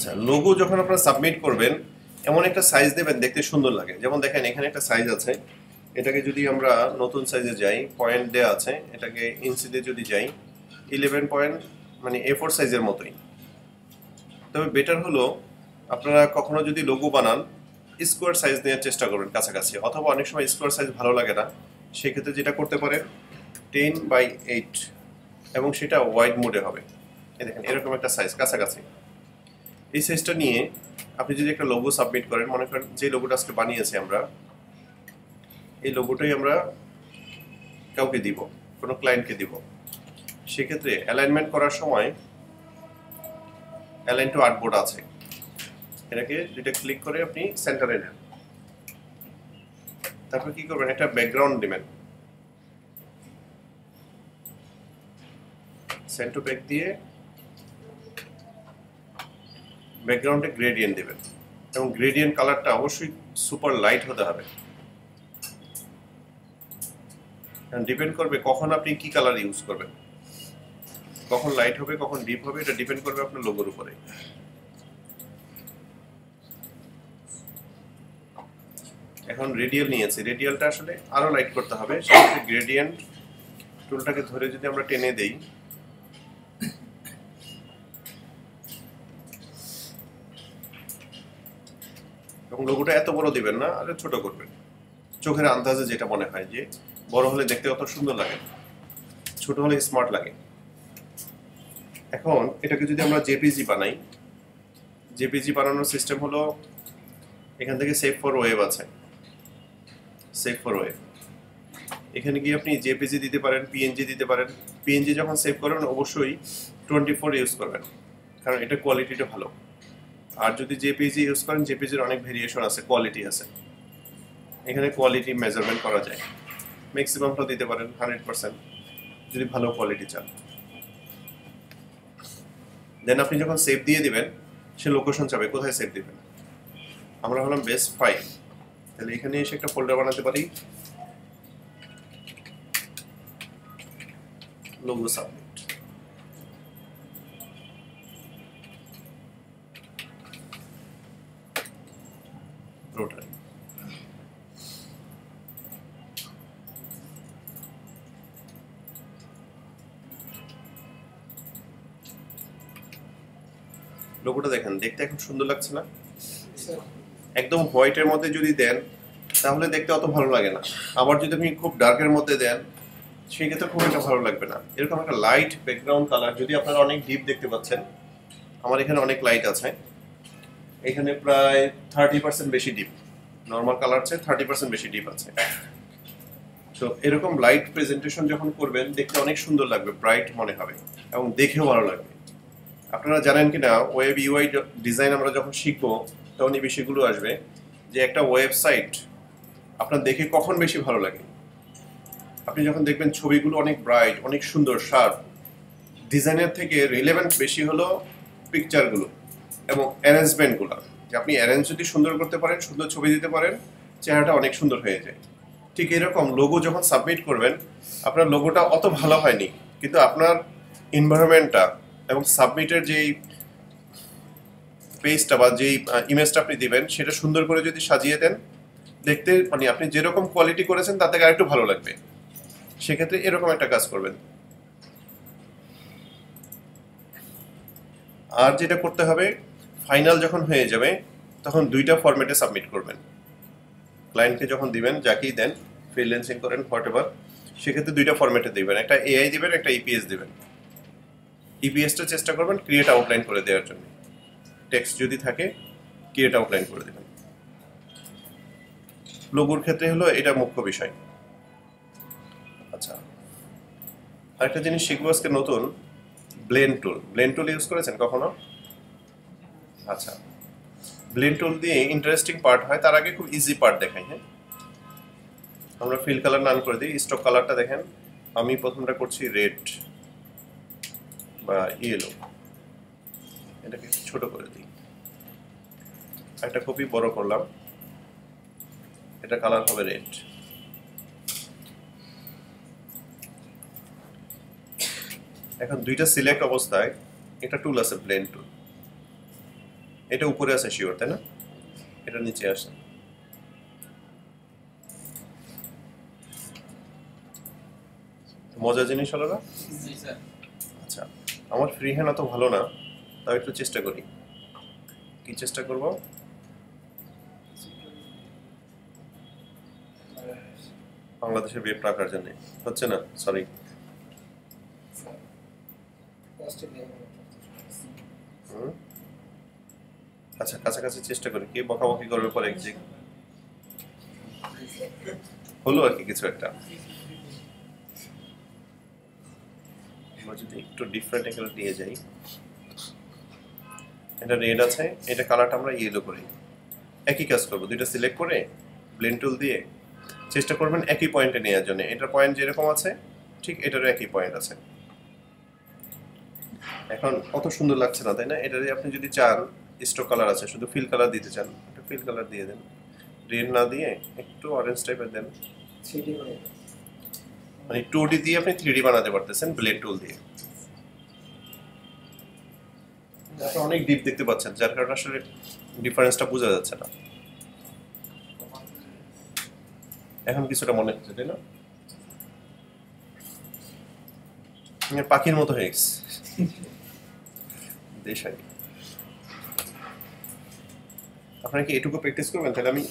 আচ্ছা, লোগো যখন আপনারা সাবমিট করবেন এমন একটা সাইজ দেবেন দেখতে সুন্দর লাগে। যেমন দেখেন এখানে একটা সাইজ আছে, এটাকে যদি আমরা নতুন সাইজে যাই, পয়েন্ট দেওয়া আছে, এটাকে ইঞ্চিতে যদি যাই 11 পয়েন্ট, মানে A4 সাইজের মতোই। তবে বেটার হলো আপনারা কখনো যদি লোগো বানান স্কোয়ার সাইজ নেওয়ার চেষ্টা করবেন কাছাকাছি, অথবা অনেক সময় স্কোয়ার সাইজ ভালো লাগে না, সেক্ষেত্রে যেটা করতে পারেন 10/8 এবং সেটা ওয়াইড মোডে হবে। এই দেখেন এরকম একটা সাইজ কাছাকাছি। এই সাইজটা নিয়ে আপনি যদি একটা লোগো সাবমিট করেন, মনে করেন যে লোগোটা আজকে বানিয়েছি আমরা, এই লোগোটাই আমরা কাউকে দিব, কোনো ক্লায়েন্টকে দিব, সেক্ষেত্রে অ্যালাইনমেন্ট করার সময় অ্যালাইন টু আর্টবোর্ড আছে, এটাকে যেটা ক্লিক করে আপনি সেন্টারে নেন। তারপর কি করবেন, একটা ব্যাকগ্রাউন্ড নেবেন, সেন্ট টু ব্যাক দিয়ে ব্যাকগ্রাউন্ডে গ্রেডিয়েন্ট দেবেন, এবং গ্রেডিয়েন্ট কালারটা অবশ্যই সুপার লাইট হতে হবে। ডিপেন্ড করবে কখন আপনি কি কালার ইউজ করবেন, কখন লাইট হবে কখন ডিপ হবে, এটা ডিপেন্ড করবে আপনার লোগোর উপরে। এখন রেডিয়াল নিয়েছি, রেডিয়ালটা আসলে আরো লাইট করতে হবে, সেক্ষেত্রে গ্রেডিয়েন্ট টুলটাকে ধরে যদি আমরা টেনে দেই, এবং লোগোটা এত বড় দিবেন না, আরে ছোট করবেন, চোখের আন্দাজে যেটা মনে হয় যে বড় হলে দেখতে অত সুন্দর লাগে, ছোট হলে স্মার্ট লাগে। এখন এটাকে যদি আমরা জেপিজি বানাই, জেপিজি বানানোর সিস্টেম হলো এখান থেকে সেভ ফর ওয়েব আছে, সেভ ফর ওয়েব, এখানে গিয়ে আপনি জেপিজি দিতে পারেন, পিএনজি দিতে পারেন। পিএনজি যখন সেভ করবেন অবশ্যই 24 ইউজ করবেন, কারণ এটা কোয়ালিটিটা ভালো। আর যদি জেপিজি ইউজ করেন, জেপিজির অনেক ভেরিয়েশন আছে, কোয়ালিটি আছে, এখানে কোয়ালিটি মেজারমেন্ট করা যায়। ম্যাক্সিমামটা দিতে পারেন 100% যদি ভালো কোয়ালিটি চান। দেন আপনি যখন সেভ দিয়ে দিবেন, সে লোকেশন চাবে কোথায় সেভ দিবেন। আমরা হলাম বেস্ট ফাইল, তাহলে এখানে এসে একটা ফোল্ডার বানাতে পারি, লোগো সাবমিট। রোটারি লোগোটা দেখেন দেখতে এখন সুন্দর লাগছে না? একদম হোয়াইটের মধ্যে যদি দেন তাহলে দেখতে অত ভালো লাগে না, আবার যদি আপনি খুব ডার্কের মধ্যে দেন সেই ক্ষেত্রে খুব একটা ভালো লাগবে না। এরকম একটা লাইট ব্যাকগ্রাউন্ড কালার, যদি আপনারা অনেক ডিপ দেখতে পাচ্ছেন, আমার এখানে অনেক লাইট আছে, এখানে প্রায় 30% বেশি ডিপ, নর্মাল কালার চেয়ে 30% বেশি ডিপ আছে। তো এরকম লাইট প্রেজেন্টেশন যখন করবেন দেখতে অনেক সুন্দর লাগবে, ব্রাইট মনে হবে এবং দেখেও ভালো লাগবে। আপনারা জানেন কি না, ওয়েব ইউআই ডিজাইন আমরা যখন শিখবো তখন এই বিষয়গুলো আসবে, যে একটা ওয়েবসাইট আপনার দেখে কখন বেশি ভালো লাগে। আপনি যখন দেখবেন ছবিগুলো অনেক ব্রাইট, অনেক সুন্দর, শার্প, ডিজাইনের থেকে রিলেভেন্ট বেশি হলো পিকচারগুলো এবং অ্যারেঞ্জমেন্টগুলো। যে আপনি অ্যারেঞ্জ যদি সুন্দর করতে পারেন, সুন্দর ছবি দিতে পারেন, চেহারাটা অনেক সুন্দর হয়ে যায়। ঠিক এরকম লোগো যখন সাবমিট করবেন, আপনার লোগোটা অত ভালো হয়নি, কিন্তু আপনার এনভায়রনমেন্টটা এবং সাবমিটের যেই পেজটা বা যেই ইমেজটা আপনি দিবেন সেটা সুন্দর করে যদি সাজিয়ে দেন, দেখতে মানে আপনি যেরকম কোয়ালিটি করেছেন তার থেকে আরেকটু ভালো লাগবে। সেক্ষেত্রে এরকম একটা কাজ করবেন। আর যেটা করতে হবে, ফাইনাল যখন হয়ে যাবে তখন দুইটা ফরম্যাটে সাবমিট করবেন। ক্লায়েন্টকে যখন দিবেন, যাকেই দেন, ফ্রিল্যান্সিং করেন হোয়াট এভার, সেক্ষেত্রে দুইটা ফরম্যাটে দিবেন, একটা এআই দিবেন, একটা ইপিএস দিবেন। ইপিএসটা চেষ্টা করবেন ক্রিয়েট আউটলাইন করে দেওয়ার জন্য, টেক্সট যদি থাকে ক্রিয়েট আউটলাইন করে দেবেন। লোগোর ক্ষেত্রে হলো এটা মুখ্য বিষয়। আচ্ছা, আরেকটা জিনিস শিখবো আজকে নতুন, ব্লেন্ড টুল। ব্লেন্ড টুল ইউজ করেছেন কখনো? আচ্ছা, ব্লেন্ড টুল দিয়ে ইন্টারেস্টিং পার্ট হয়। তার আগে খুব ইজি পার্ট দেখাই। হ্যাঁ, আমরা ফিল কালার নান করে দিই। স্টক কালারটা দেখেন, আমি প্রথমটা করছি রেড বা ইয়েলো, এটাকে ছোট করে দিই, একটা কপি বড় করলাম, এটা কালার হবে রেড। এখন দুইটা সিলেক্ট অবস্থায় একটা টুল আছে ব্লেন্ড টুল, এটা উপরে আছে শিওর, তাই না? এটা নিচে আসে। মজার জিনিস হলো না? আচ্ছা, আমার ফ্রি হ্যান্ড অত ভালো না, তাও একটু চেষ্টা করি। কি চেষ্টা করব? বাংলাদেশের বেড রাখার জন্য হচ্ছে না, সরি। আচ্ছা, কাছাকাছি চেষ্টা করি, কে বকাবকি করবে পরে যে হলো আর কি কিছু একটা। আমরা যদি একটু ডিফারেন্ট এখানে নিয়ে যাই, এটা রেড আছে, এটা কালারটা আমরা ইয়েলো করি। একই কাজ করবো, দুইটা সিলেক্ট করে ব্লেন্ড টুল দিয়ে চেষ্টা করবেন একই পয়েন্টে নেওয়ার জন্য। এটার পয়েন্ট যেরকম আছে ঠিক এটারও একই পয়েন্ট আছে। এখন কত সুন্দর লাগছে না, তাই না? এটা আপনি যদি চান স্ট্রোক কালার আছে, শুধু ফিল কালার দিতে চান, একটু ফিল কালার দিয়ে দেন, রেড না দিয়ে একটু অরেঞ্জ টাইপের দেন। মানে 2D দিয়ে আপনি 3D বানাতে পারতেছেন ব্লেড টুল দিয়ে। আপনি অনেক ডিপ দেখতে পাচ্ছেন, যার কারণে আসলে ডিফারেন্সটা বোঝা যাচ্ছে না। এখন কিছুটা মনে হচ্ছে, তাই না? পাখির মতো হয়ে গেছে দেশ আগে। আপনারা কি এটুকু প্র্যাকটিস করবেন? তাহলে আমি